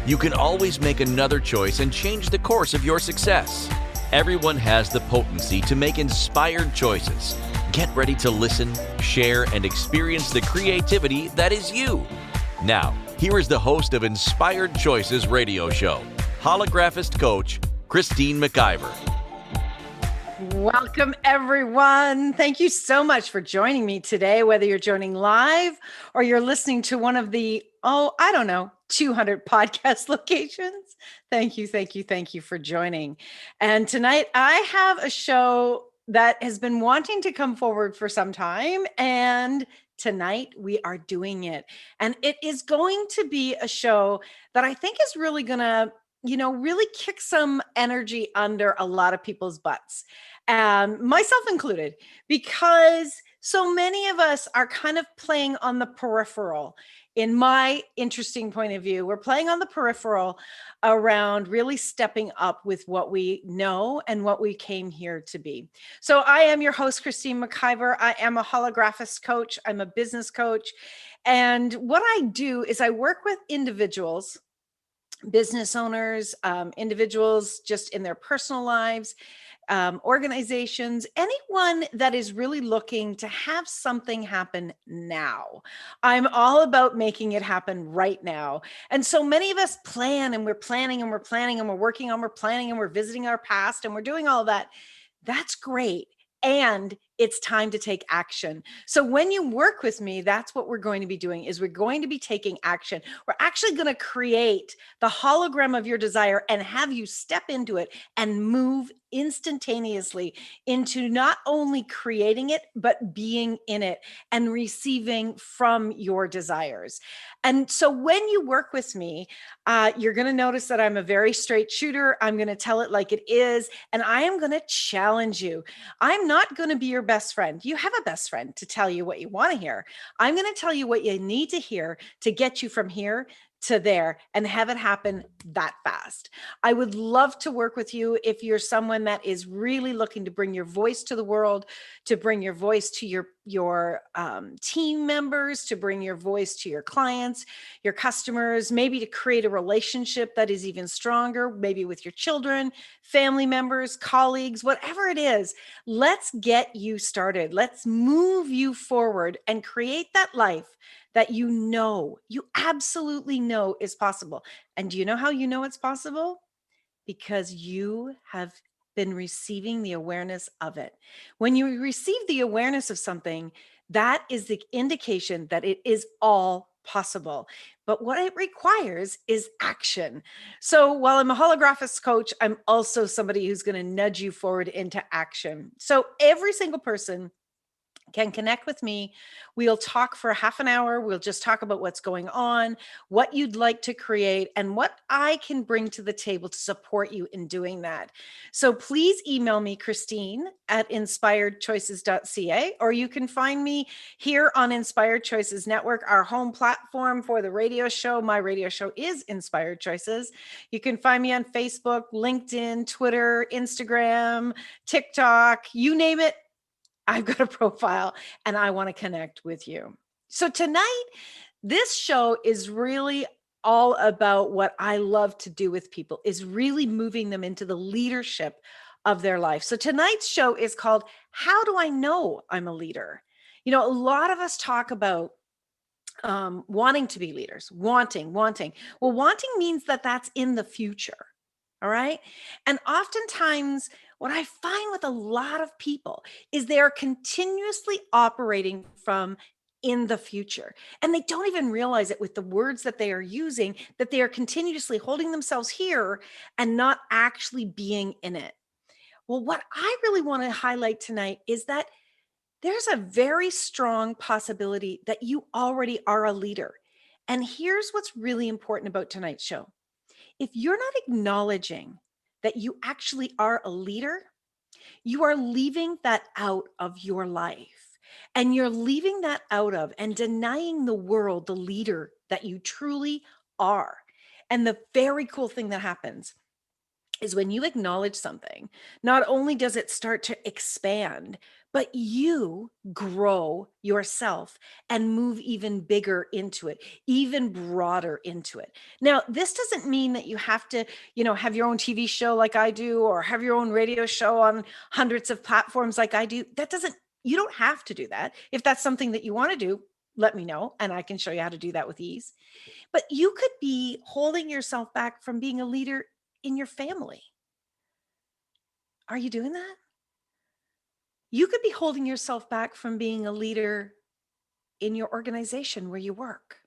You can always make another choice and change the course of your success. Everyone has the potency to make inspired choices. Get ready to listen, share, and experience the creativity that is you. Now, here is the host of Inspired Choices radio show, Holographist coach, Christine McIver. Welcome, everyone. Thank you so much for joining me today, whether you're joining live or you're listening to one of the, 200 podcast locations. Thank you for joining. And tonight I have a show that has been wanting to come forward for some time, and tonight we are doing it. And it is going to be a show that I think is really going to really kick some energy under a lot of people's butts, myself included, because so many of us are kind of playing on the peripheral. In my interesting point of view, we're playing on the peripheral around really stepping up with what we know and what we came here to be. So I am your host, Christine McIver. I am a holographist coach. I'm a business coach. And what I do is I work with individuals, business owners, individuals just in their personal lives, organizations, anyone that is really looking to have something happen now. I'm all about making it happen right now. And so many of us plan, and we're planning and we're planning and we're working on, we're planning and we're visiting our past and we're doing all that. That's great. And it's time to take action. So when you work with me, that's what we're going to be doing, is we're going to be taking action. We're actually going to create the hologram of your desire and have you step into it and move instantaneously into not only creating it, but being in it and receiving from your desires. And so when you work with me, you're going to notice that I'm a very straight shooter. I'm going to tell it like it is, and I am going to challenge you. I'm not going to be your best friend. You have a best friend to tell you what you want to hear. I'm going to tell you what you need to hear to get you from here to there and have it happen that fast. I would love to work with you if you're someone that is really looking to bring your voice to the world, to bring your voice to your team members, to bring your voice to your clients, your customers, maybe to create a relationship that is even stronger, maybe with your children, family members, colleagues, whatever it is. Let's get you started. Let's move you forward and create that life that you absolutely know is possible. And do you know how you know it's possible? Because you have been receiving the awareness of it. When you receive the awareness of something, that is the indication that it is all possible. But what it requires is action. So while I'm a holographist coach, I'm also somebody who's going to nudge you forward into action. So every single person can connect with me. We'll talk for half an hour. We'll just talk about what's going on, what you'd like to create, and what I can bring to the table to support you in doing that. So please email me, Christine at inspiredchoices.ca, or you can find me here on Inspired Choices Network, our home platform for the radio show. My radio show is Inspired Choices. You can find me on Facebook, LinkedIn, Twitter, Instagram, TikTok, you name it. I've got a profile and I want to connect with you. So tonight, this show is really all about what I love to do with people, is really moving them into the leadership of their life. So tonight's show is called, How Do I Know I'm a Leader? You know, a lot of us talk about wanting to be leaders, wanting. Well, wanting means that that's in the future. All right. And oftentimes, what I find with a lot of people is they are continuously operating from in the future. And they don't even realize it with the words that they are using, that they are continuously holding themselves here and not actually being in it. Well, what I really want to highlight tonight is that there's a very strong possibility that you already are a leader. And here's what's really important about tonight's show. If you're not acknowledging that you actually are a leader, you are leaving that out of your life. And you're leaving that out of and denying the world the leader that you truly are. And the very cool thing that happens is when you acknowledge something, not only does it start to expand, but you grow yourself and move even bigger into it, even broader into it. Now, this doesn't mean that you have to, have your own TV show like I do, or have your own radio show on hundreds of platforms like I do. You don't have to do that. If that's something that you want to do, let me know and I can show you how to do that with ease. But you could be holding yourself back from being a leader in your family. Are you doing that? You could be holding yourself back from being a leader in your organization where you work.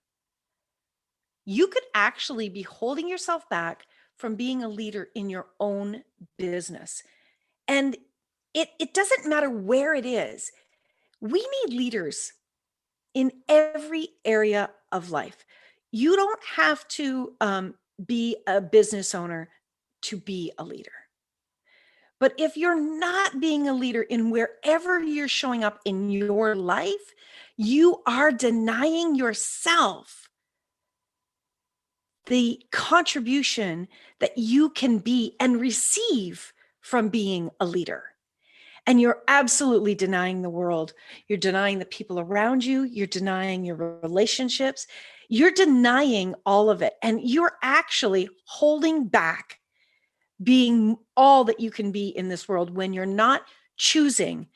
You could actually be holding yourself back from being a leader in your own business. And it doesn't matter where it is. We need leaders in every area of life. You don't have to be a business owner to be a leader. But if you're not being a leader in wherever you're showing up in your life, you are denying yourself the contribution that you can be and receive from being a leader. And you're absolutely denying the world. You're denying the people around you. You're denying your relationships. You're denying all of it. And you're actually holding back being all that you can be in this world when you're not choosing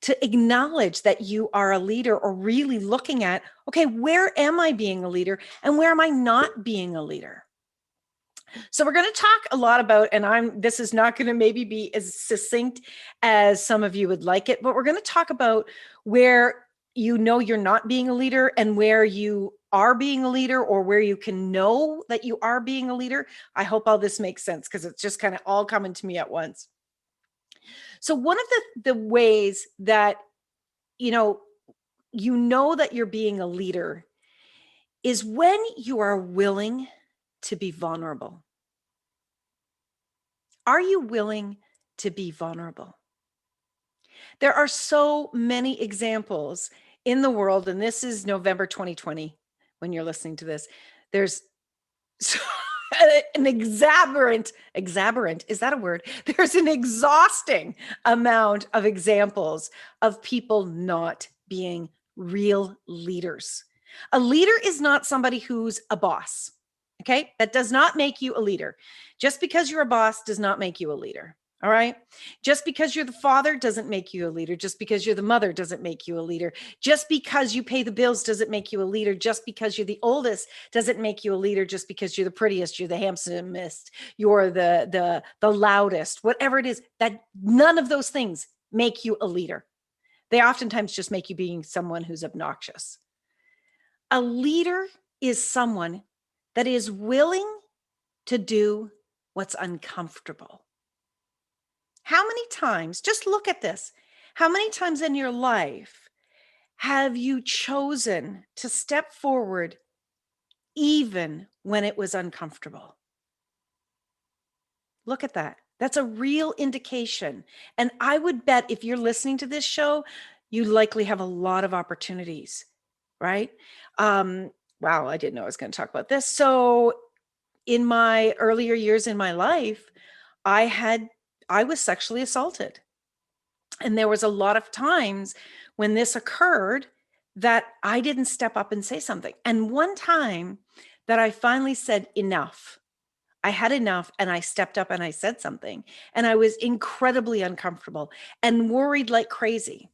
to acknowledge that you are a leader, or really looking at, okay, where am I being a leader and where am I not being a leader? So we're going to talk a lot about, and this is not going to maybe be as succinct as some of you would like it, but we're going to talk about where you're not being a leader and where you are being a leader, or where you can know that you are being a leader. I hope all this makes sense because it's just kind of all coming to me at once. So one of the ways that you know that you're being a leader is when you are willing to be vulnerable. Are you willing to be vulnerable? There are so many examples in the world, and this is November 2020 when you're listening to this. There's so an exaberant, is that a word? There's an exhausting amount of examples of people not being real leaders. A leader is not somebody who's a boss. Okay, that does not make you a leader. Just because you're a boss does not make you a leader. All right. Just because you're the father doesn't make you a leader. Just because you're the mother doesn't make you a leader. Just because you pay the bills doesn't make you a leader. Just because you're the oldest doesn't make you a leader. Just because you're the prettiest, you're the handsomest, you're the loudest, whatever it is, that none of those things make you a leader. They oftentimes just make you being someone who's obnoxious. A leader is someone that is willing to do what's uncomfortable. How many times, just look at this, how many times in your life have you chosen to step forward even when it was uncomfortable? Look at that. That's a real indication. And I would bet if you're listening to this show, you likely have a lot of opportunities, right? Wow, I didn't know I was going to talk about this. So in my earlier years in my life, I was sexually assaulted. And there was a lot of times when this occurred that I didn't step up and say something. And one time that I finally said enough, I had enough, and I stepped up and I said something. And I was incredibly uncomfortable and worried like crazy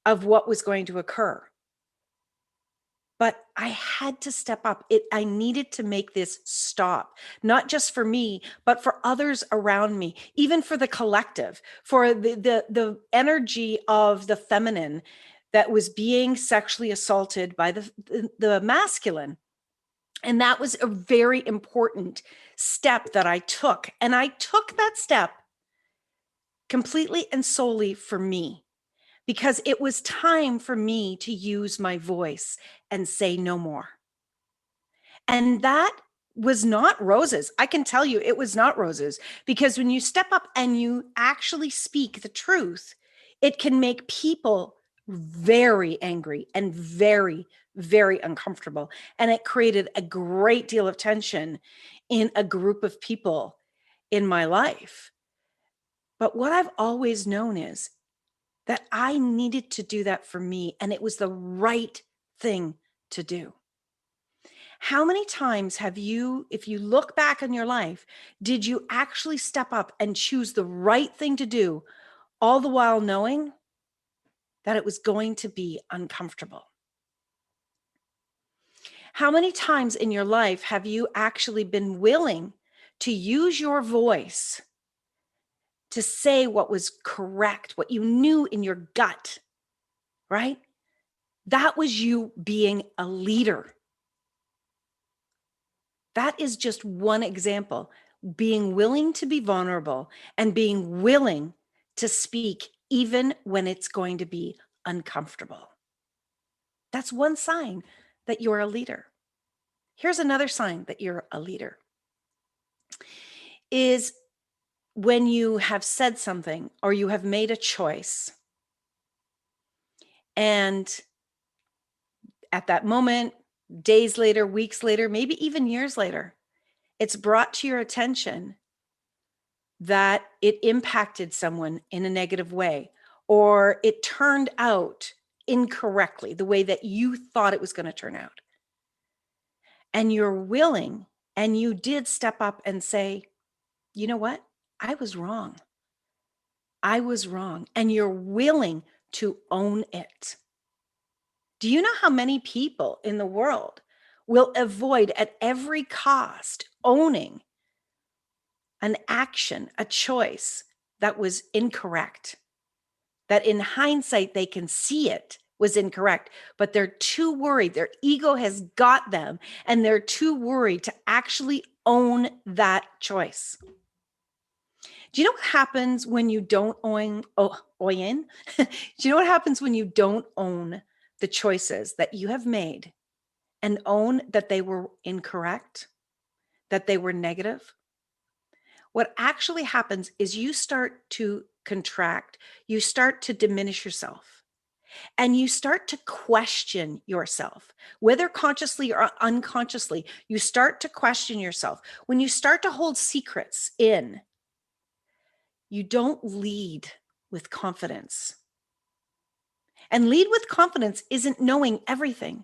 of what was going to occur. But I had to step up. I needed to make this stop, not just for me, but for others around me, even for the collective, for the energy of the feminine that was being sexually assaulted by the masculine. And that was a very important step that I took. And I took that step completely and solely for me, because it was time for me to use my voice and say no more. And that was not roses. I can tell you it was not roses, because when you step up and you actually speak the truth, it can make people very angry and very, very uncomfortable. And it created a great deal of tension in a group of people in my life. But what I've always known is that I needed to do that for me, and it was the right thing to do. How many times have you, if you look back on your life, did you actually step up and choose the right thing to do, all the while knowing that it was going to be uncomfortable? How many times in your life have you actually been willing to use your voice to say what was correct, what you knew in your gut, right? That was you being a leader. That is just one example. Being willing to be vulnerable and being willing to speak even when it's going to be uncomfortable. That's one sign that you're a leader. Here's another sign that you're a leader is when you have said something or you have made a choice, and at that moment, days later, weeks later, maybe even years later, it's brought to your attention that it impacted someone in a negative way, or it turned out incorrectly, the way that you thought it was going to turn out. And you're willing, and you did step up and say, you know what? I was wrong. I was wrong. And you're willing to own it. Do you know how many people in the world will avoid at every cost owning an action, a choice that was incorrect? That in hindsight, they can see it was incorrect, but they're too worried. Their ego has got them, and they're too worried to actually own that choice. Do you know what happens when you don't own? Do you know what happens when you don't own the choices that you have made and own that they were incorrect, that they were negative? What actually happens is you start to contract, you start to diminish yourself, and you start to question yourself, whether consciously or unconsciously. You start to question yourself. When you start to hold secrets in, you don't lead with confidence. And lead with confidence isn't knowing everything.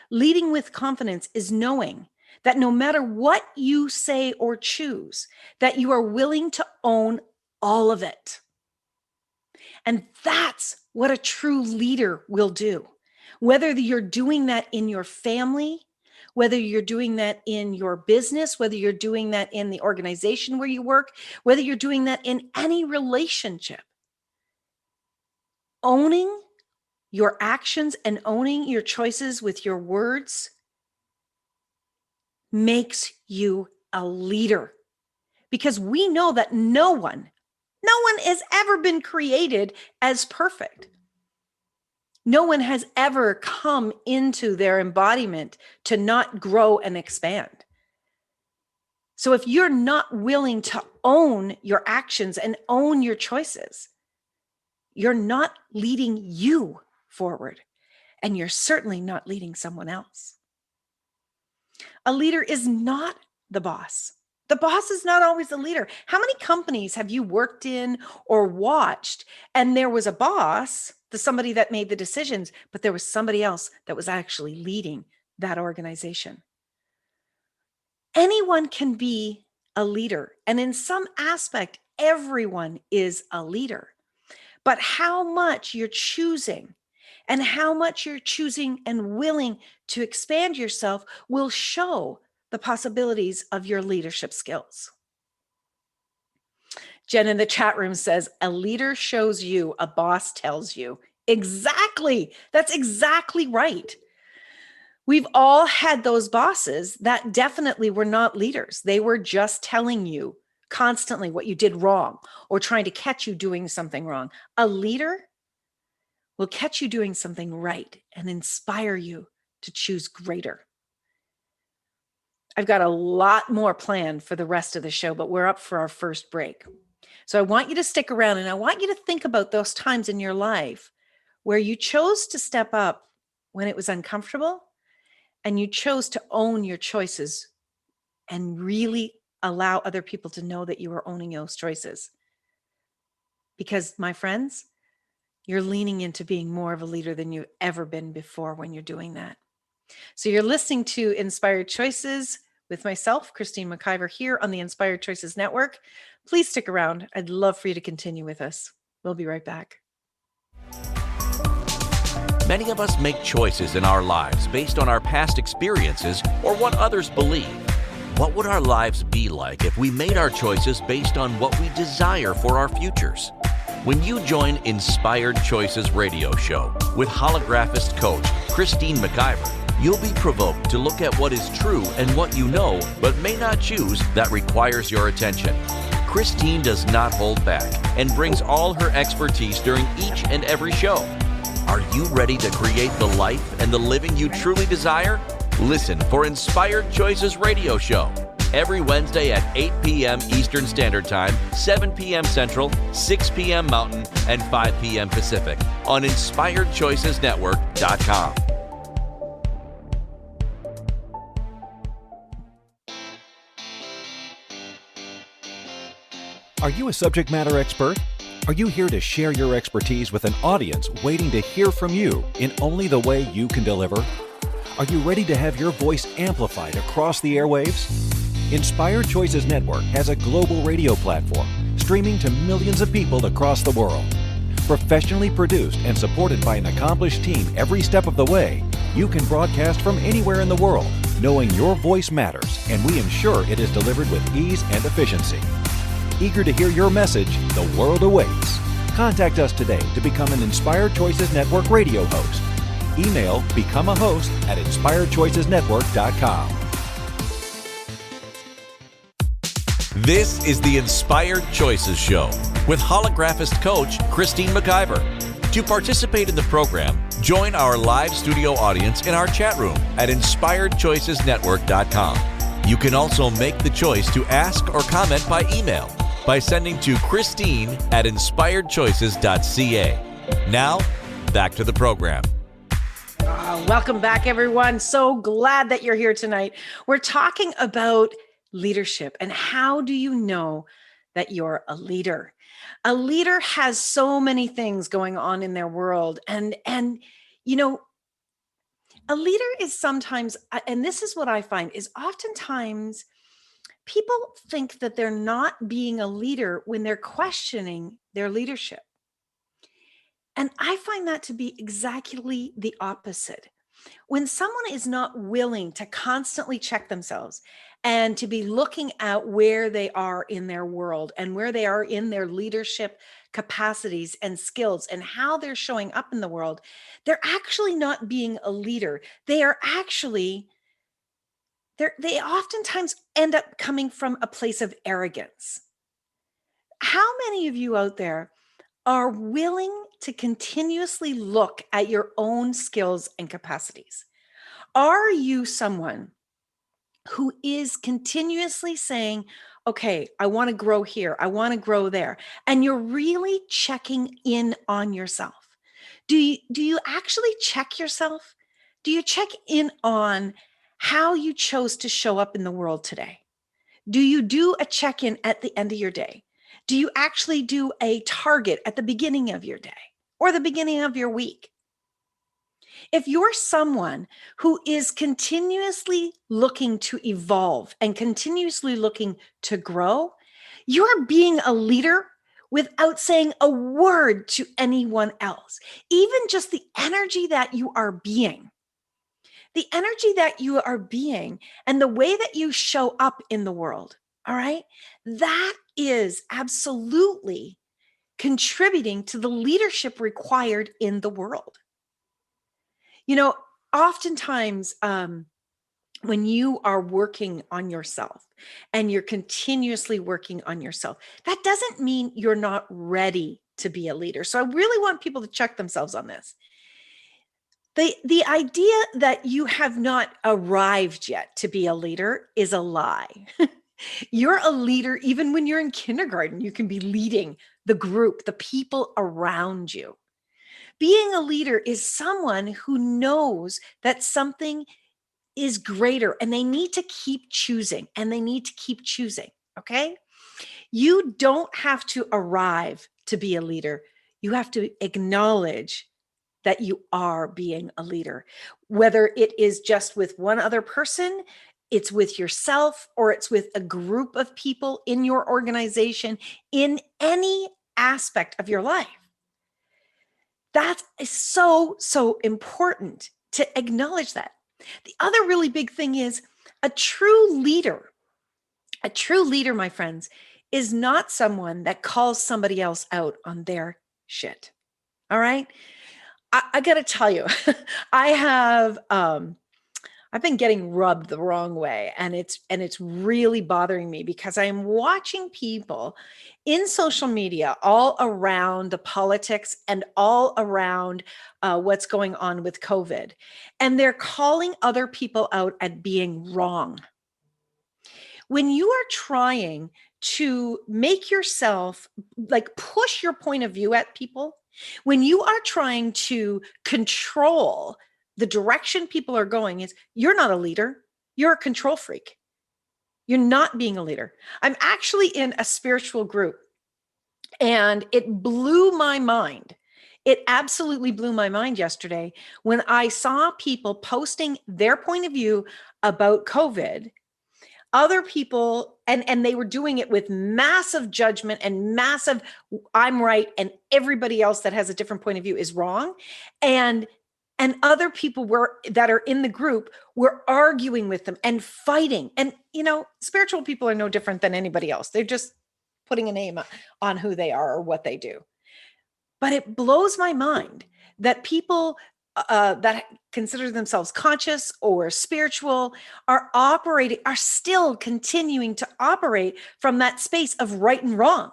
Leading with confidence is knowing that no matter what you say or choose, that you are willing to own all of it. And that's what a true leader will do. Whether you're doing that in your family, whether you're doing that in your business, whether you're doing that in the organization where you work, whether you're doing that in any relationship, owning your actions and owning your choices with your words makes you a leader. Because we know that no one has ever been created as perfect. No one has ever come into their embodiment to not grow and expand. So if you're not willing to own your actions and own your choices, you're not leading you forward, and you're certainly not leading someone else. A leader is not the boss. The boss is not always the leader. How many companies have you worked in or watched, and there was a boss, somebody that made the decisions, but there was somebody else that was actually leading that organization? Anyone can be a leader, and in some aspect, everyone is a leader. But how much you're choosing and how much you're choosing and willing to expand yourself will show the possibilities of your leadership skills. Jen in the chat room says, a leader shows you, a boss tells you. Exactly. That's exactly right. We've all had those bosses that definitely were not leaders. They were just telling you constantly what you did wrong or trying to catch you doing something wrong. A leader will catch you doing something right and inspire you to choose greater. I've got a lot more planned for the rest of the show, but we're up for our first break. So I want you to stick around, and I want you to think about those times in your life where you chose to step up when it was uncomfortable, and you chose to own your choices and really allow other people to know that you were owning those choices. Because, my friends, You're leaning into being more of a leader than you've ever been before when you're doing that. So you're listening to Inspired Choices with myself, Christine McIver, here on the Inspired Choices Network. Please stick around. I'd love for you to continue with us. We'll be right back. Many of us make choices in our lives based on our past experiences or what others believe. What would our lives be like if we made our choices based on what we desire for our futures? When you join Inspired Choices radio show with holographist coach Christine McIver, you'll be provoked to look at what is true and what you know but may not choose that requires your attention. Christine does not hold back and brings all her expertise during each and every show. Are you ready to create the life and the living you truly desire? Listen for Inspired Choices radio show every Wednesday at 8 p.m. Eastern Standard Time, 7 p.m. Central, 6 p.m. Mountain, and 5 p.m. Pacific on InspiredChoicesNetwork.com. Are you a subject matter expert? Are you here to share your expertise with an audience waiting to hear from you in only the way you can deliver? Are you ready to have your voice amplified across the airwaves? Inspired Choices Network has a global radio platform streaming to millions of people across the world. Professionally produced and supported by an accomplished team every step of the way, you can broadcast from anywhere in the world, knowing your voice matters, and we ensure it is delivered with ease and efficiency. Eager to hear your message, the world awaits. Contact us today to become an Inspired Choices Network radio host. Email become a host at inspiredchoicesnetwork.com. This is the Inspired Choices Show with holographist coach Christine McIver. To participate in the program, join our live studio audience in our chat room at inspiredchoicesnetwork.com. You can also make the choice to ask or comment by email by sending to Christine@inspiredchoices.ca. Now, back to the program. Welcome back, everyone. So glad that you're here tonight. We're talking about leadership and how do you know that you're a leader? A leader has so many things going on in their world. And you know, a leader is sometimes, and this is what I find, is oftentimes people think that they're not being a leader when they're questioning their leadership. And I find that to be exactly the opposite. When someone is not willing to constantly check themselves and to be looking at where they are in their world and where they are in their leadership capacities and skills and how they're showing up in the world, they're actually not being a leader. They are actually, they oftentimes end up coming from a place of arrogance. How many of you out there are willing to continuously look at your own skills and capacities? Are you someone who is continuously saying, okay, I want to grow here, I want to grow there, and you're really checking in on yourself? Do you actually check yourself? Do you check in on how you chose to show up in the world today? Do you do a check-in at the end of your day? Do you actually do a target at the beginning of your day or the beginning of your week? If you're someone who is continuously looking to evolve and continuously looking to grow, you're being a leader without saying a word to anyone else. Even just the energy that you are being. The energy that you are being and the way that you show up in the world, all right? That is absolutely contributing to the leadership required in the world. You know, oftentimes when you are working on yourself and you're continuously working on yourself, that doesn't mean you're not ready to be a leader. So I really want people to check themselves on this. The idea that you have not arrived yet to be a leader is a lie. You're a leader even when you're in kindergarten. You can be leading the group, the people around you. Being a leader is someone who knows that something is greater and they need to keep choosing and they need to keep choosing, okay? You don't have to arrive to be a leader. You have to acknowledge that you are being a leader, whether it is just with one other person, it's with yourself, or it's with a group of people in your organization, in any aspect of your life. That is so, so important to acknowledge that. The other really big thing is a true leader, my friends, is not someone that calls somebody else out on their shit. All right. I got to tell you, I've been getting rubbed the wrong way, and it's really bothering me because I am watching people in social media all around the politics and all around what's going on with COVID, and they're calling other people out at being wrong. When you are trying to make yourself, like, push your point of view at people, when you are trying to control the direction people are going, is you're not a leader, you're a control freak. You're not being a leader. I'm actually in a spiritual group, and it blew my mind. It absolutely blew my mind yesterday when I saw people posting their point of view about COVID. Other people, and they were doing it with massive judgment and massive, I'm right, and everybody else that has a different point of view is wrong. And other people that are in the group were arguing with them and fighting. And, spiritual people are no different than anybody else. They're just putting a name on who they are or what they do. But it blows my mind that people that consider themselves conscious or spiritual are still continuing to operate from that space of right and wrong.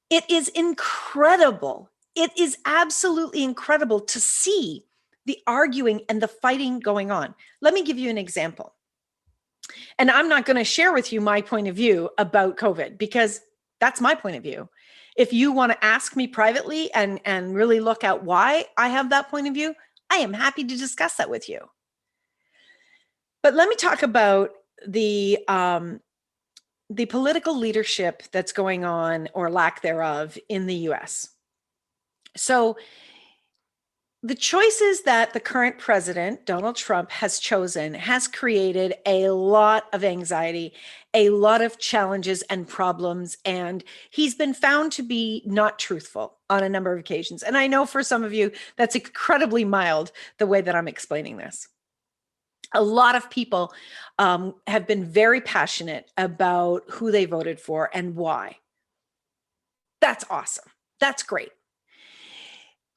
It is incredible. It is absolutely incredible to see the arguing and the fighting going on. Let me give you an example. And I'm not going to share with you my point of view about COVID because that's my point of view. If you want to ask me privately and really look at why I have that point of view, I am happy to discuss that with you. But let me talk about the political leadership that's going on, or lack thereof, in the US. So the choices that the current president, Donald Trump, has chosen has created a lot of anxiety, a lot of challenges and problems, and he's been found to be not truthful on a number of occasions. And I know for some of you, that's incredibly mild, the way that I'm explaining this. A lot of people have been very passionate about who they voted for and why. That's awesome. That's great.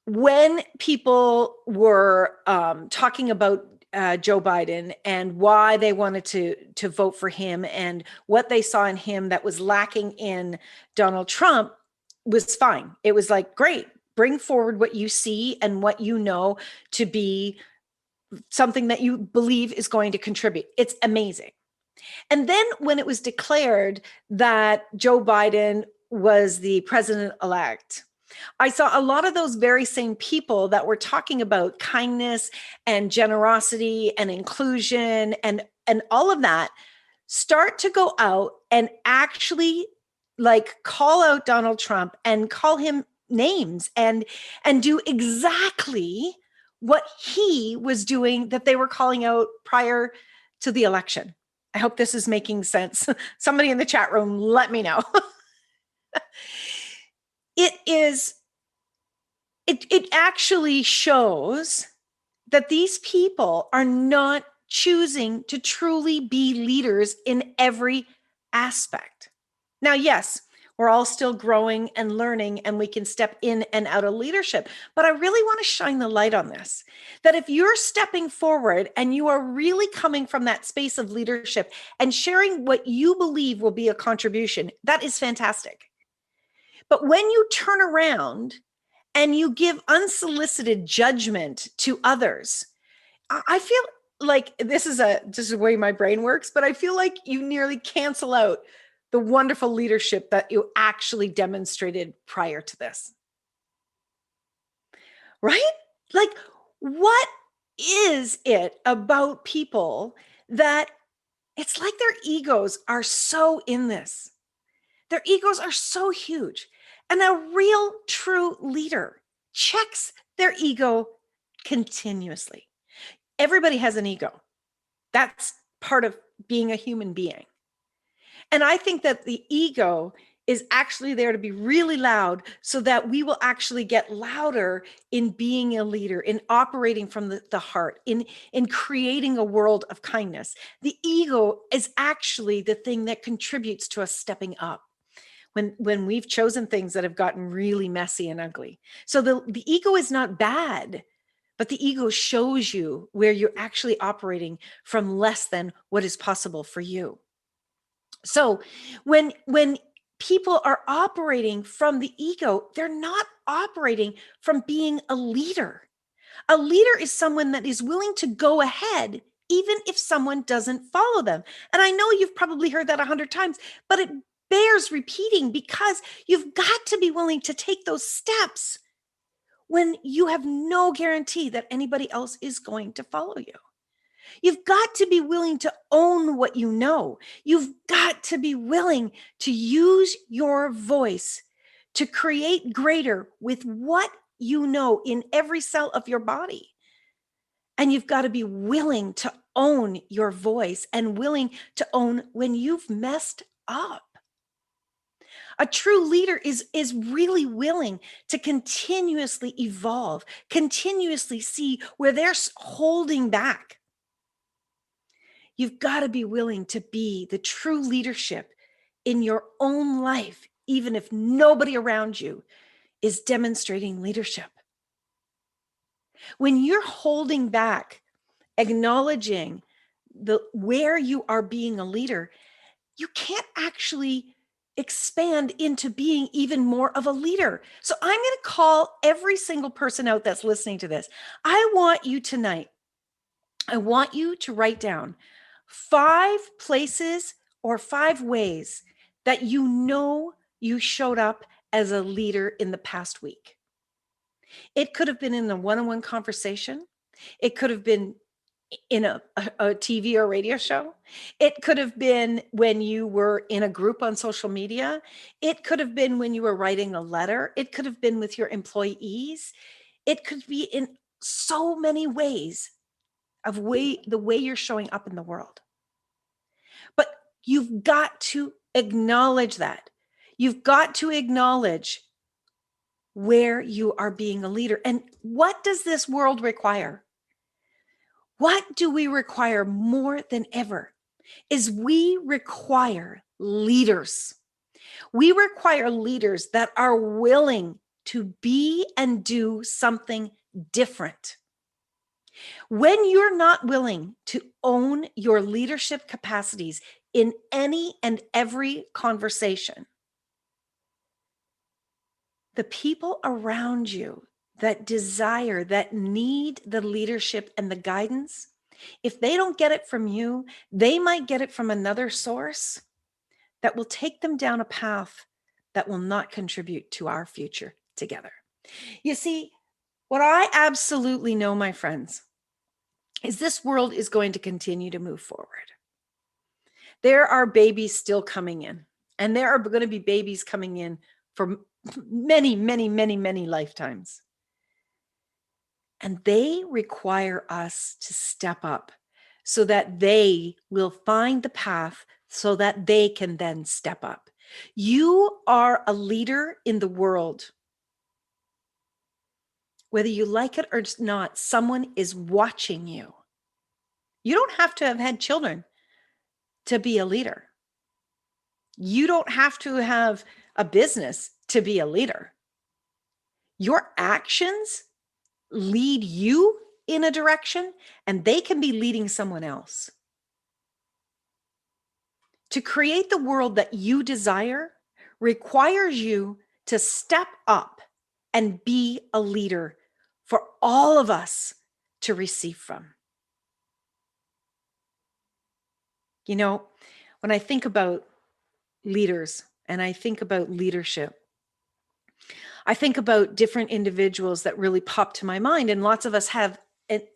When people were talking about Joe Biden and why they wanted to vote for him and what they saw in him that was lacking in Donald Trump, was fine. It was like, great, bring forward what you see and what you know to be something that you believe is going to contribute. It's amazing. And then when it was declared that Joe Biden was the president-elect, I saw a lot of those very same people that were talking about kindness and generosity and inclusion and all of that start to go out and actually, like, call out Donald Trump and call him names and do exactly what he was doing that they were calling out prior to the election. I hope this is making sense. Somebody in the chat room, let me know. It actually shows that these people are not choosing to truly be leaders in every aspect. Now, yes, we're all still growing and learning, and we can step in and out of leadership. But I really want to shine the light on this, that if you're stepping forward and you are really coming from that space of leadership and sharing what you believe will be a contribution, that is fantastic. But when you turn around and you give unsolicited judgment to others, I feel like this is just the way my brain works, but I feel like you nearly cancel out the wonderful leadership that you actually demonstrated prior to this. Right? Like, what is it about people that it's like their egos are so in this? Their egos are so huge. And a real true leader checks their ego continuously. Everybody has an ego. That's part of being a human being. And I think that the ego is actually there to be really loud so that we will actually get louder in being a leader, in operating from the heart, in creating a world of kindness. The ego is actually the thing that contributes to us stepping up when we've chosen things that have gotten really messy and ugly. So the ego is not bad, but the ego shows you where you're actually operating from less than what is possible for you. So when people are operating from the ego, they're not operating from being a leader. A leader is someone that is willing to go ahead even if someone doesn't follow them. And I know you've probably heard that 100 times, but it bears repeating because you've got to be willing to take those steps when you have no guarantee that anybody else is going to follow you. You've got to be willing to own what you know. You've got to be willing to use your voice to create greater with what you know in every cell of your body. And you've got to be willing to own your voice and willing to own when you've messed up. A true leader is really willing to continuously evolve, continuously see where they're holding back. You've got to be willing to be the true leadership in your own life, even if nobody around you is demonstrating leadership. When you're holding back, acknowledging where you are being a leader, you can't actually expand into being even more of a leader. So I'm going to call every single person out that's listening to this. I want you tonight, I want you to write down 5 places or 5 ways that you know you showed up as a leader in the past week. It could have been in a one-on-one conversation. It could have been in a TV or radio show. It could have been when you were in a group on social media. It could have been when you were writing a letter. It could have been with your employees. It could be in so many ways of the way you're showing up in the world. But you've got to acknowledge that. You've got to acknowledge where you are being a leader. And what does this world require? What do we require more than ever is we require leaders. We require leaders that are willing to be and do something different. When you're not willing to own your leadership capacities in any and every conversation, the people around you that desire, that need the leadership and the guidance, if they don't get it from you, they might get it from another source that will take them down a path that will not contribute to our future together. You see, what I absolutely know, my friends, is this world is going to continue to move forward. There are babies still coming in, and there are going to be babies coming in for many, many, many, many lifetimes. And they require us to step up so that they will find the path so that they can then step up. You are a leader in the world. Whether you like it or not, someone is watching you. You don't have to have had children to be a leader. You don't have to have a business to be a leader. Your actions lead you in a direction, and they can be leading someone else. To create the world that you desire requires you to step up and be a leader for all of us to receive from. You know, when I think about leaders and I think about leadership, I think about different individuals that really pop to my mind, and lots of us have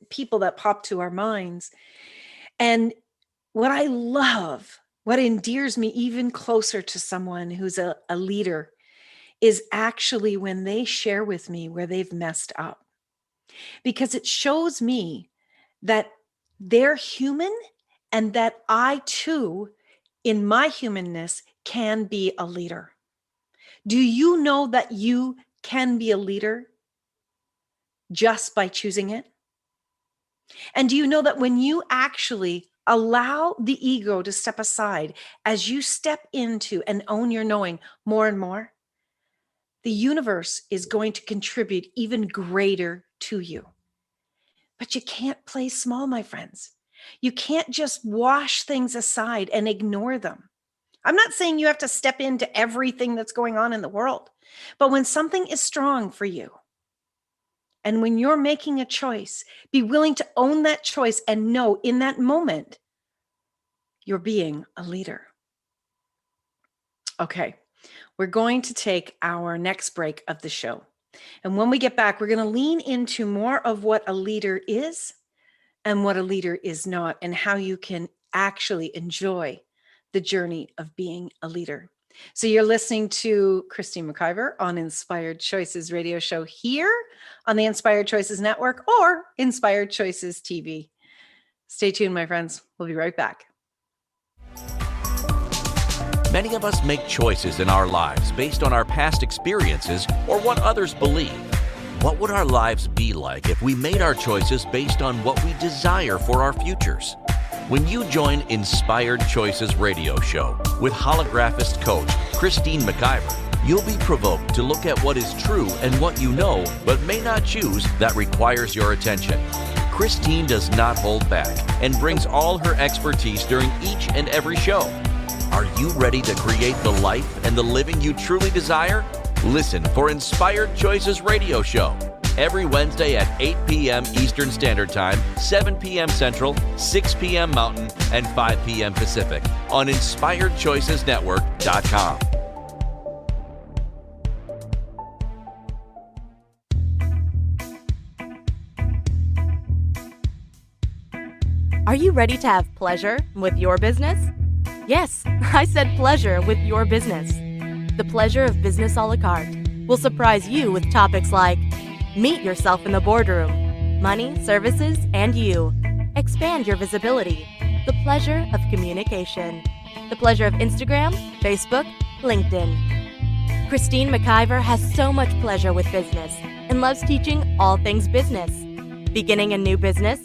people that pop to our minds. And what I love, what endears me even closer to someone who's a leader, is actually when they share with me where they've messed up, because it shows me that they're human and that I too, in my humanness, can be a leader. Do you know that you can be a leader just by choosing it? And do you know that when you actually allow the ego to step aside, as you step into and own your knowing more and more, the universe is going to contribute even greater to you. But you can't play small, my friends. You can't just wash things aside and ignore them. I'm not saying you have to step into everything that's going on in the world, but when something is strong for you, and when you're making a choice, be willing to own that choice and know in that moment, you're being a leader. Okay, we're going to take our next break of the show. And when we get back, we're going to lean into more of what a leader is and what a leader is not, and how you can actually enjoy the journey of being a leader. So you're listening to Christine McIver on Inspired Choices radio show here on the Inspired Choices Network or Inspired Choices TV. Stay tuned, my friends. We'll be right back. Many of us make choices in our lives based on our past experiences or what others believe. What would our lives be like if we made our choices based on what we desire for our futures? When you join Inspired Choices radio show with holographist coach Christine McIver, you'll be provoked to look at what is true and what you know but may not choose that requires your attention. Christine does not hold back and brings all her expertise during each and every show. Are you ready to create the life and the living you truly desire? Listen for Inspired Choices radio show every Wednesday at 8 p.m. Eastern Standard Time, 7 p.m. Central, 6 p.m. Mountain, and 5 p.m. Pacific on InspiredChoicesNetwork.com. Are you ready to have pleasure with your business? Yes, I said pleasure with your business. The Pleasure of Business a la carte will surprise you with topics like meet yourself in the boardroom, money, services, and you. Expand your visibility. The pleasure of communication. The pleasure of Instagram, Facebook, LinkedIn. Christine McIver has so much pleasure with business and loves teaching all things business. Beginning a new business?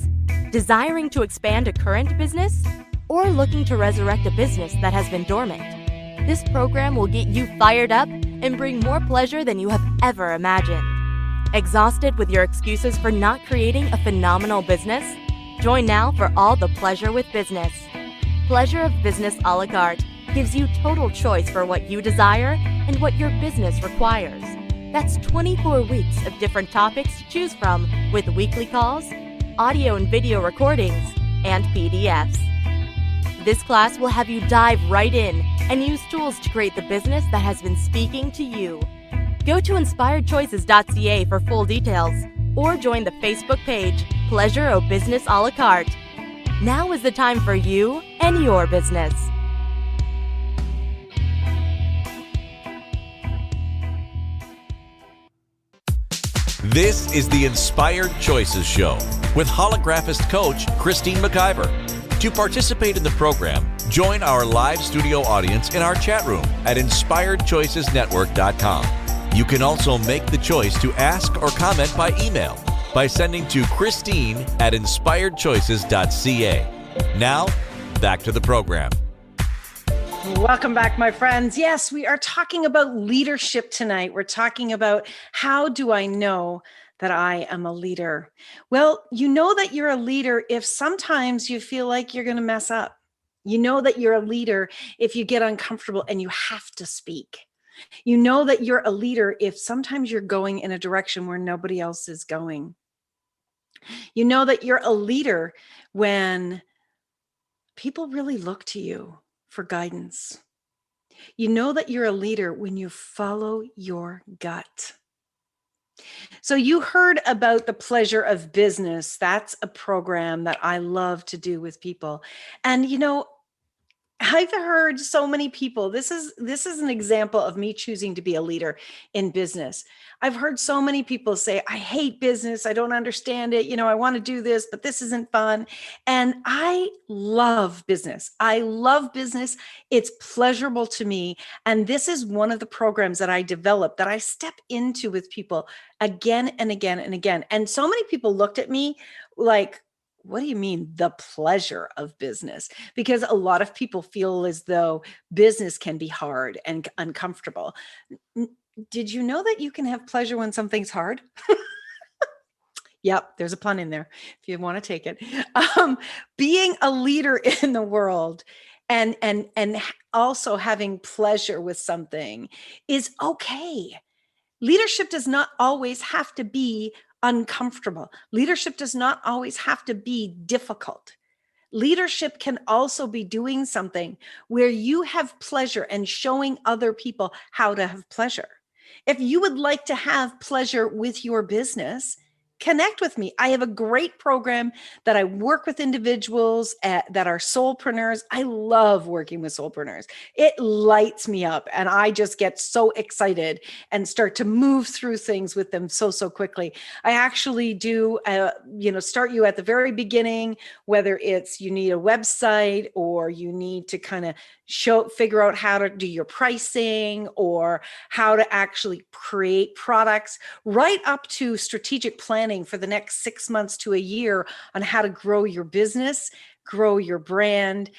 Desiring to expand a current business? Or looking to resurrect a business that has been dormant? This program will get you fired up and bring more pleasure than you have ever imagined. Exhausted with your excuses for not creating a phenomenal business? Join now for all the pleasure with business. Pleasure of Business a la carte gives you total choice for what you desire and what your business requires. That's 24 weeks of different topics to choose from with weekly calls, audio and video recordings, and PDFs. This class will have you dive right in and use tools to create the business that has been speaking to you. Go to inspiredchoices.ca for full details or join the Facebook page Pleasure of Business a la carte. Now is the time for you and your business. This is the Inspired Choices Show with holographist coach Christine McIver. To participate in the program, join our live studio audience in our chat room at InspiredChoicesNetwork.com. You can also make the choice to ask or comment by email by sending to Christine@InspiredChoices.ca. Now, back to the program. Welcome back, my friends. Yes, we are talking about leadership tonight. We're talking about how do I know that I am a leader? Well, you know that you're a leader if sometimes you feel like you're going to mess up. You know that you're a leader if you get uncomfortable and you have to speak. You know that you're a leader if sometimes you're going in a direction where nobody else is going. You know that you're a leader when people really look to you for guidance. You know that you're a leader when you follow your gut. So you heard about the Pleasure of Business. That's a program that I love to do with people. And you know, I've heard so many people. This is an example of me choosing to be a leader in business. I've heard so many people say, I hate business. I don't understand it. I want to do this, but this isn't fun. And I love business. I love business. It's pleasurable to me. And this is one of the programs that I developed that I step into with people again and again and again. And so many people looked at me like, what do you mean the pleasure of business? Because a lot of people feel as though business can be hard and uncomfortable. Did you know that you can have pleasure when something's hard? Yep, there's a pun in there if you want to take it. Um, Being a leader in the world and also having pleasure with something is okay. Leadership does not always have to be uncomfortable. Leadership does not always have to be difficult. Leadership can also be doing something where you have pleasure and showing other people how to have pleasure. If you would like to have pleasure with your business, connect with me. I have a great program that I work with individuals that are soulpreneurs. I love working with soulpreneurs. It lights me up and I just get so excited and start to move through things with them so quickly. I actually do, start you at the very beginning, whether it's you need a website or you need to kind of figure out how to do your pricing or how to actually create products, right up to strategic planning for the next 6 months to a year on how to grow your business, grow your brand,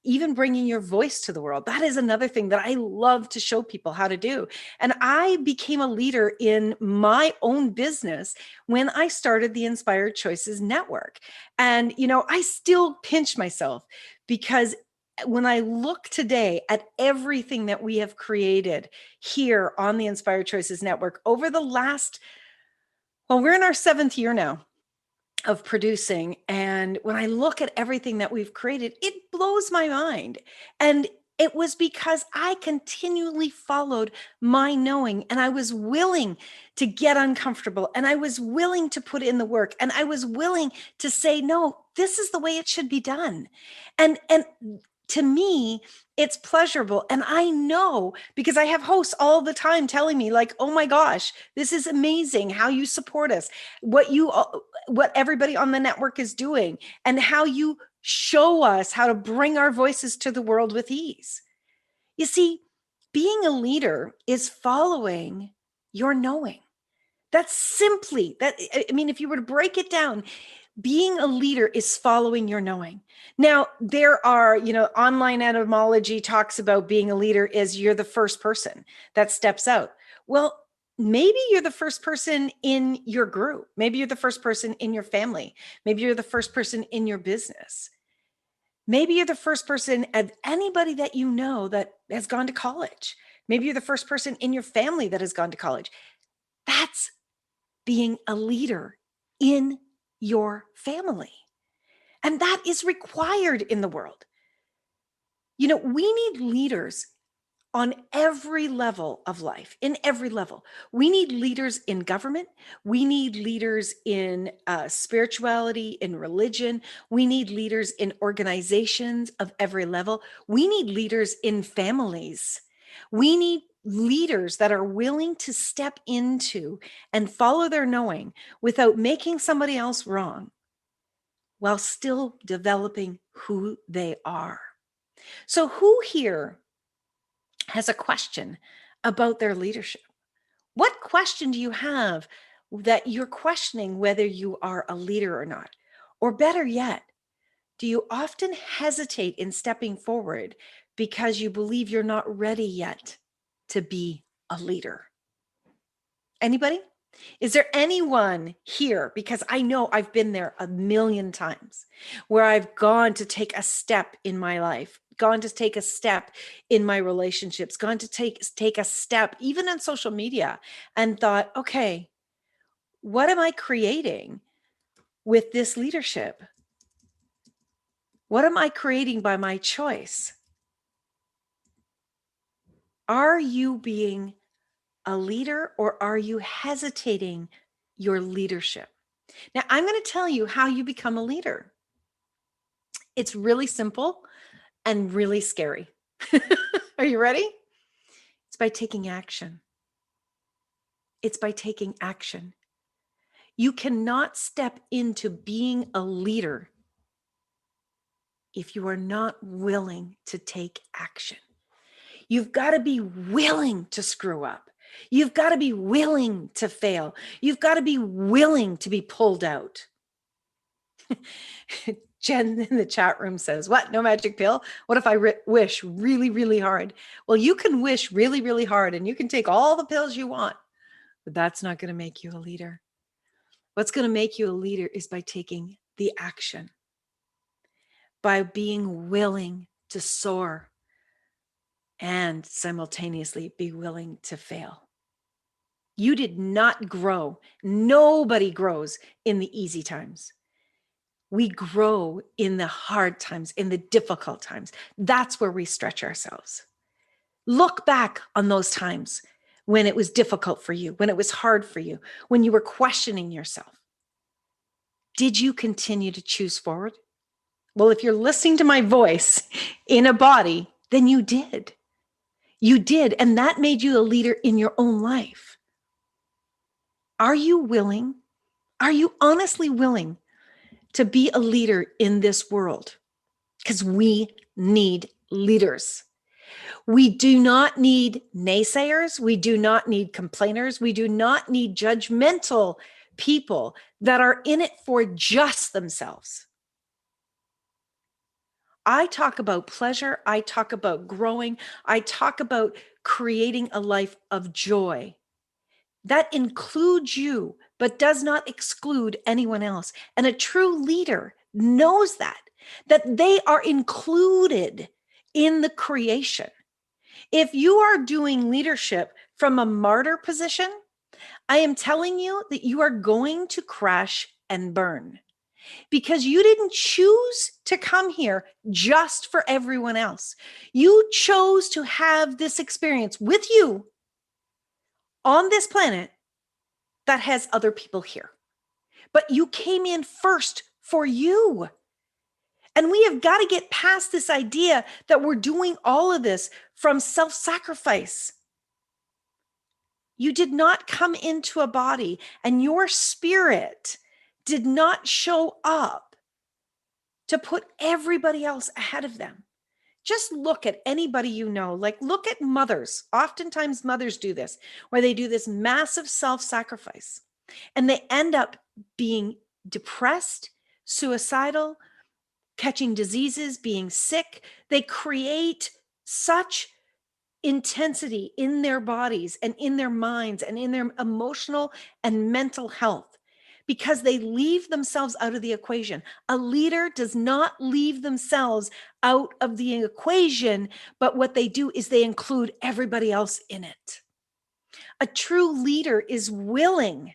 even bringing your voice to the world. That is another thing that I love to show people how to do. And I became a leader in my own business when I started the Inspired Choices Network. And, I still pinch myself because when I look today at everything that we have created here on the Inspired Choices Network over the last, well, we're in our 7th year now of producing. And when I look at everything that we've created, it blows my mind. And it was because I continually followed my knowing and I was willing to get uncomfortable and I was willing to put in the work and I was willing to say, no, this is the way it should be done. And to me, it's pleasurable. And I know because I have hosts all the time telling me like, oh my gosh, this is amazing how you support us, what everybody on the network is doing and how you show us how to bring our voices to the world with ease. You see, being a leader is following your knowing. That's simply that. I mean, if you were to break it down, being a leader is following your knowing. Now, there are, online etymology talks about being a leader is you're the first person that steps out. Well, maybe you're the first person in your group. Maybe you're the first person in your family. Maybe you're the first person in your business. Maybe you're the first person of anybody that you know that has gone to college. Maybe you're the first person in your family that has gone to college. That's being a leader in your family. And that is required in the world. We need leaders on every level of life, in every level. We need leaders in government. We need leaders in spirituality, in religion. We need leaders in organizations of every level. We need leaders in families. We need leaders that are willing to step into and follow their knowing without making somebody else wrong while still developing who they are. So who here has a question about their leadership? What question do you have that you're questioning whether you are a leader or not? Or better yet, do you often hesitate in stepping forward because you believe you're not ready yet to be a leader? Anybody? Is there anyone here? Because I know I've been there a million times where I've gone to take a step in my life, gone to take a step in my relationships, gone to take a step even on social media and thought, okay, what am I creating with this leadership? What am I creating by my choice? Are you being a leader or are you hesitating your leadership? Now, I'm going to tell you how you become a leader. It's really simple. and really scary. Are you ready? It's by taking action. It's by taking action. You cannot step into being a leader if you are not willing to take action. You've got to be willing to screw up. You've got to be willing to fail. You've got to be willing to be pulled out. Jen in the chat room says, what? No magic pill? What if I wish really, really hard? Well, you can wish really, really hard and you can take all the pills you want, but that's not going to make you a leader. What's going to make you a leader is by taking the action, by being willing to soar and simultaneously be willing to fail. You did not grow. Nobody grows in the easy times. We grow in the hard times, in the difficult times. That's where we stretch ourselves. Look back on those times when it was difficult for you, when it was hard for you, when you were questioning yourself. Did you continue to choose forward? Well, if you're listening to my voice in a body, then you did. You did, and that made you a leader in your own life. Are you willing? Are you honestly willing to be a leader in this world? Because we need leaders. We do not need naysayers. We do not need complainers. We do not need judgmental people that are in it for just themselves. I talk about pleasure. I talk about growing. I talk about creating a life of joy. That includes you, but does not exclude anyone else. And a true leader knows that they are included in the creation. If you are doing leadership from a martyr position, I am telling you that you are going to crash and burn because you didn't choose to come here just for everyone else. You chose to have this experience with you on this planet that has other people here. But you came in first for you. And we have got to get past this idea that we're doing all of this from self-sacrifice. You did not come into a body and your spirit did not show up to put everybody else ahead of them. Just look at anybody you know, like look at mothers. Oftentimes mothers do this, where they do this massive self-sacrifice and they end up being depressed, suicidal, catching diseases, being sick. They create such intensity in their bodies and in their minds and in their emotional and mental health because they leave themselves out of the equation. A leader does not leave themselves out of the equation, but what they do is they include everybody else in it. A true leader is willing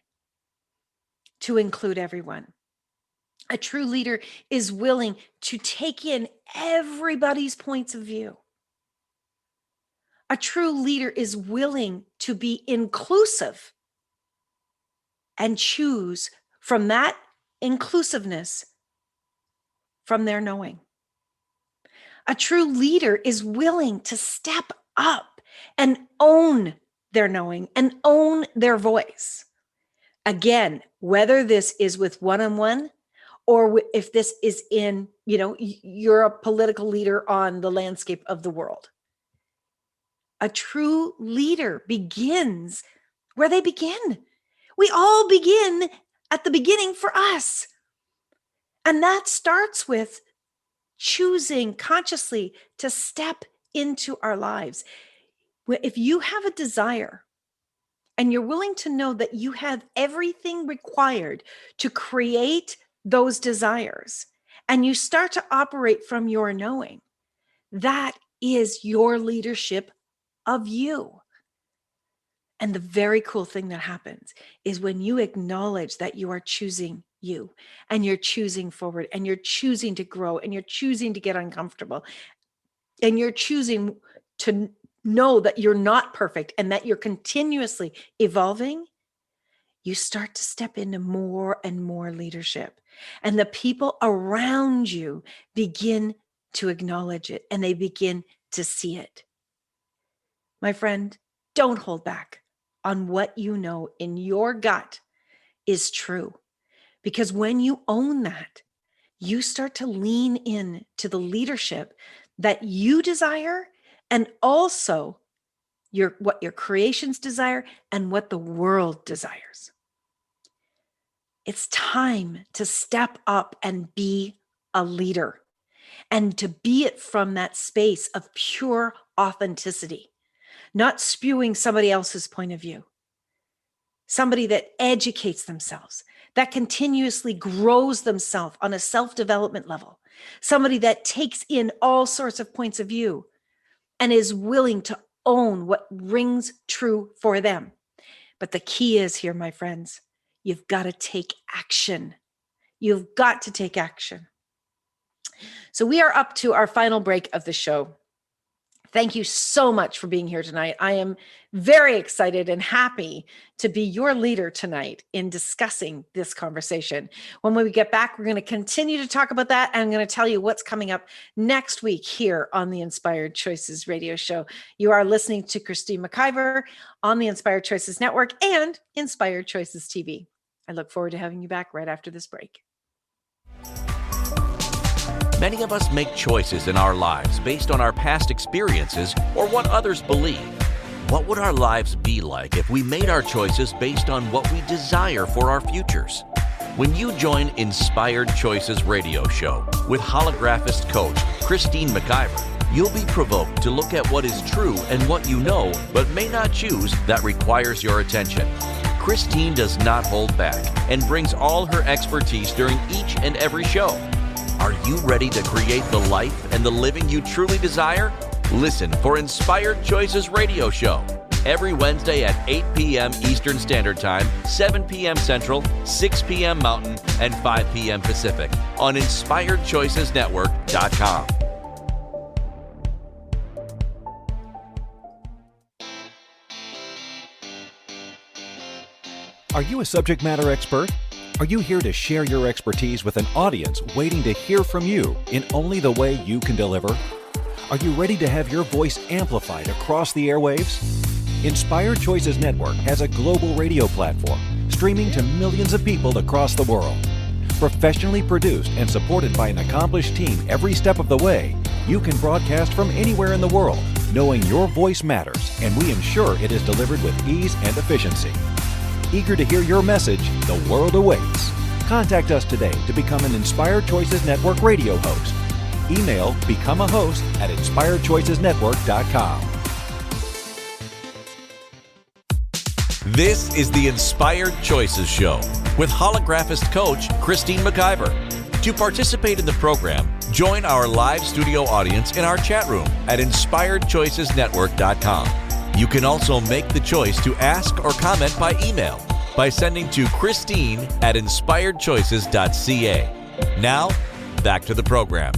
to include everyone. A true leader is willing to take in everybody's points of view. A true leader is willing to be inclusive and choose from that inclusiveness from their knowing. A true leader is willing to step up and own their knowing and own their voice. Again, whether this is with one-on-one or if this is in, you're a political leader on the landscape of the world. A true leader begins where they begin. We all begin at the beginning for us. And that starts with choosing consciously to step into our lives. If you have a desire and you're willing to know that you have everything required to create those desires, and you start to operate from your knowing, that is your leadership of you. And the very cool thing that happens is when you acknowledge that you are choosing you and you're choosing forward and you're choosing to grow and you're choosing to get uncomfortable and you're choosing to know that you're not perfect and that you're continuously evolving, you start to step into more and more leadership. And the people around you begin to acknowledge it and they begin to see it. My friend, don't hold back on what you know in your gut is true. Because when you own that, you start to lean in to the leadership that you desire and also what your creations desire and what the world desires. It's time to step up and be a leader and to be it from that space of pure authenticity, not spewing somebody else's point of view. Somebody that educates themselves, that continuously grows themselves on a self-development level. Somebody that takes in all sorts of points of view and is willing to own what rings true for them. But the key is here, my friends, you've got to take action. You've got to take action. So we are up to our final break of the show. Thank you so much for being here tonight. I am very excited and happy to be your leader tonight in discussing this conversation. When we get back, we're going to continue to talk about that. And I'm going to tell you what's coming up next week here on the Inspired Choices radio show. You are listening to Christine McIver on the Inspired Choices Network and Inspired Choices TV. I look forward to having you back right after this break. Many of us make choices in our lives based on our past experiences or what others believe. What would our lives be like if we made our choices based on what we desire for our futures? When you join Inspired Choices radio show with holographist coach Christine McIver, you'll be provoked to look at what is true and what you know but may not choose that requires your attention. Christine does not hold back and brings all her expertise during each and every show. Are you ready to create the life and the living you truly desire? Listen for Inspired Choices radio show every Wednesday at 8 p.m. Eastern Standard Time, 7 p.m. Central, 6 p.m. Mountain, and 5 p.m. Pacific on InspiredChoicesNetwork.com. Are you a subject matter expert? Are you here to share your expertise with an audience waiting to hear from you in only the way you can deliver? Are you ready to have your voice amplified across the airwaves? Inspired Choices Network has a global radio platform streaming to millions of people across the world. Professionally produced and supported by an accomplished team every step of the way, you can broadcast from anywhere in the world, knowing your voice matters, and we ensure it is delivered with ease and efficiency. Eager to hear your message, the world awaits. Contact us today to become an Inspired Choices Network radio host. Email becomeahost@inspiredchoicesnetwork.com. This is the Inspired Choices Show with holographist coach Christine McIver. To participate in the program, join our live studio audience in our chat room at inspiredchoicesnetwork.com. You can also make the choice to ask or comment by email by sending to Christine@inspiredchoices.ca. Now, back to the program.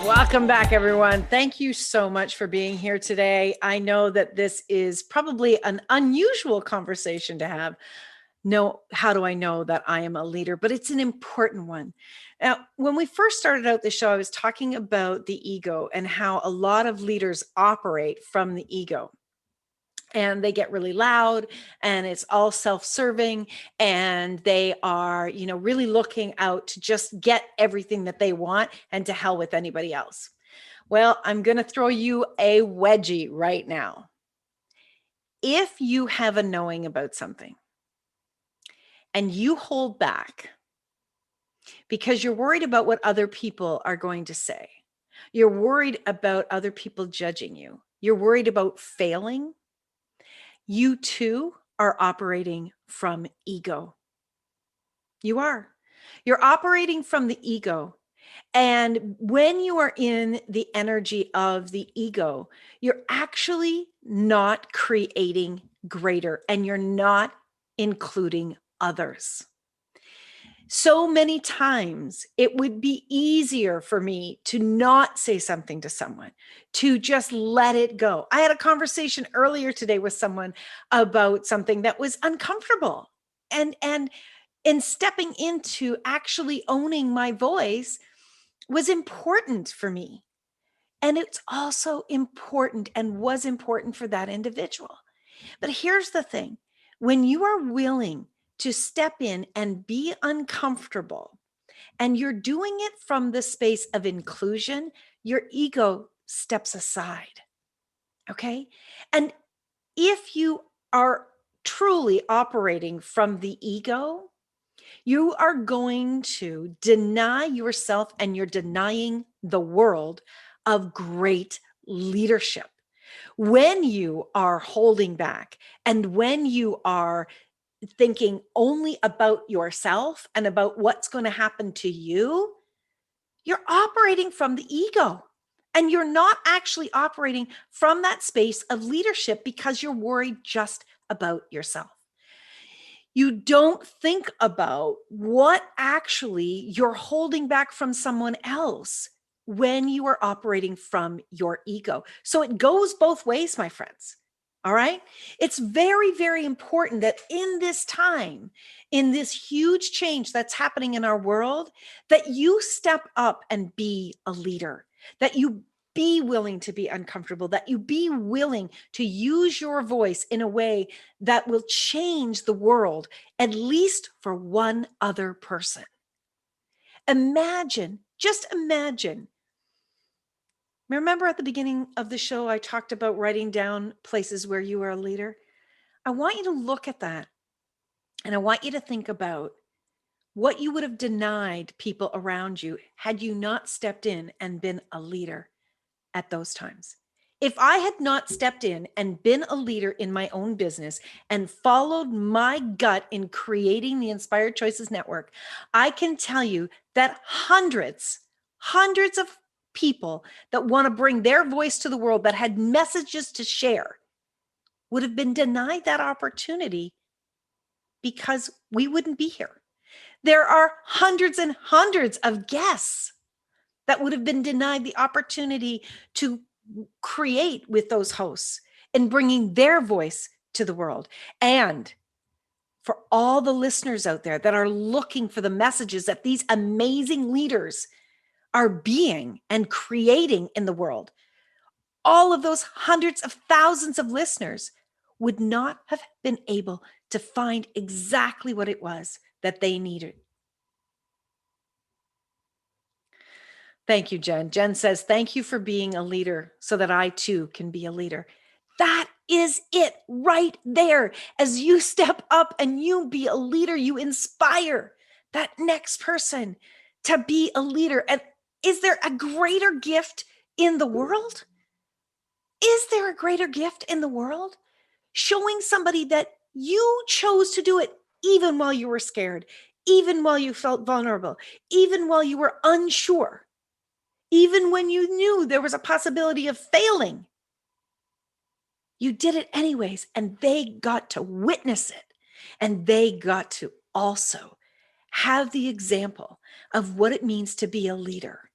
Welcome back, everyone. Thank you so much for being here today. I know that this is probably an unusual conversation to have. How do I know that I am a leader? But it's an important one. Now, when we first started out the show, I was talking about the ego and how a lot of leaders operate from the ego. And they get really loud and it's all self-serving and they are, really looking out to just get everything that they want and to hell with anybody else. Well, I'm going to throw you a wedgie right now. If you have a knowing about something and you hold back because you're worried about what other people are going to say, you're worried about other people judging you, you're worried about failing, you too are operating from ego. You are. You're operating from the ego. And when you are in the energy of the ego, you're actually not creating greater and you're not including others. So many times it would be easier for me to not say something to someone, to just let it go. I had a conversation earlier today with someone about something that was uncomfortable. And in stepping into actually owning my voice, was important for me. And it's also important and was important for that individual. But here's the thing, when you are willing to step in and be uncomfortable, and you're doing it from the space of inclusion, your ego steps aside. Okay. And if you are truly operating from the ego, you are going to deny yourself and you're denying the world of great leadership. When you are holding back and when you are thinking only about yourself and about what's going to happen to you, you're operating from the ego. And you're not actually operating from that space of leadership because you're worried just about yourself. You don't think about what actually you're holding back from someone else when you are operating from your ego. So it goes both ways, my friends. All right. It's very, very important that in this time, in this huge change that's happening in our world, that you step up and be a leader, that you be willing to be uncomfortable, that you be willing to use your voice in a way that will change the world, at least for one other person. Imagine, just imagine. Remember at the beginning of the show, I talked about writing down places where you are a leader. I want you to look at that. And I want you to think about what you would have denied people around you had you not stepped in and been a leader at those times. If I had not stepped in and been a leader in my own business and followed my gut in creating the Inspired Choices Network, I can tell you that hundreds of people that want to bring their voice to the world, that had messages to share, would have been denied that opportunity because we wouldn't be here. There are hundreds and hundreds of guests that would have been denied the opportunity to create with those hosts and bringing their voice to the world. And for all the listeners out there that are looking for the messages that these amazing leaders are being and creating in the world, all of those hundreds of thousands of listeners would not have been able to find exactly what it was that they needed. Thank you, Jen. Jen says, thank you for being a leader so that I too can be a leader. That is it right there. As you step up and you be a leader, you inspire that next person to be a leader. And is there a greater gift in the world? Is there a greater gift in the world? Showing somebody that you chose to do it even while you were scared, even while you felt vulnerable, even while you were unsure, even when you knew there was a possibility of failing. You did it anyways, and they got to witness it. And they got to also have the example of what it means to be a leader.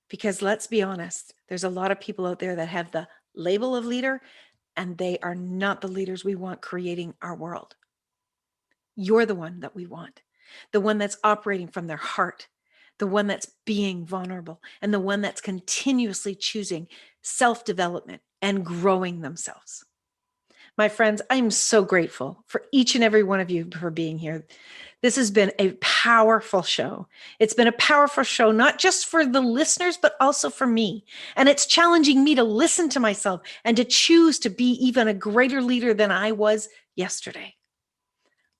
Because let's be honest, there's a lot of people out there that have the label of leader, and they are not the leaders we want creating our world. You're the one that we want, the one that's operating from their heart, the one that's being vulnerable, and the one that's continuously choosing self-development and growing themselves. My friends, I'm so grateful for each and every one of you for being here. This has been a powerful show. It's been a powerful show, not just for the listeners, but also for me. And it's challenging me to listen to myself and to choose to be even a greater leader than I was yesterday.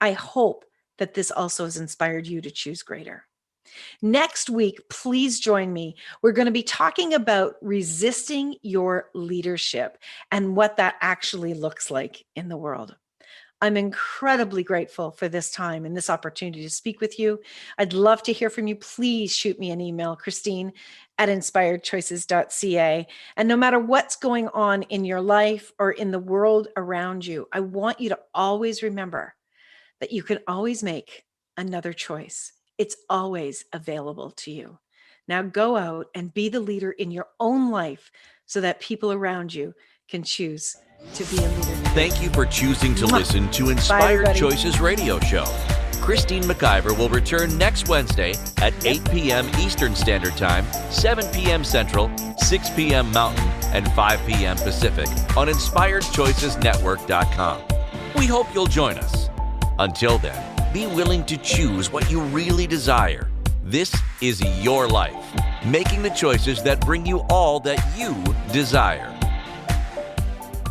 I hope that this also has inspired you to choose greater. Next week, please join me. We're going to be talking about resisting your leadership and what that actually looks like in the world. I'm incredibly grateful for this time and this opportunity to speak with you. I'd love to hear from you. Please shoot me an email, Christine@inspiredchoices.ca. And no matter what's going on in your life or in the world around you, I want you to always remember that you can always make another choice. It's always available to you. Now go out and be the leader in your own life so that people around you can choose to be a leader. Thank you for choosing to listen to Bye, Inspired everybody. Choices Radio Show. Christine McIver will return next Wednesday at 8 p.m. Eastern Standard Time, 7 p.m. Central, 6 p.m. Mountain, and 5 p.m. Pacific on InspiredChoicesNetwork.com. We hope you'll join us. Until then, be willing to choose what you really desire. This is your life, making the choices that bring you all that you desire.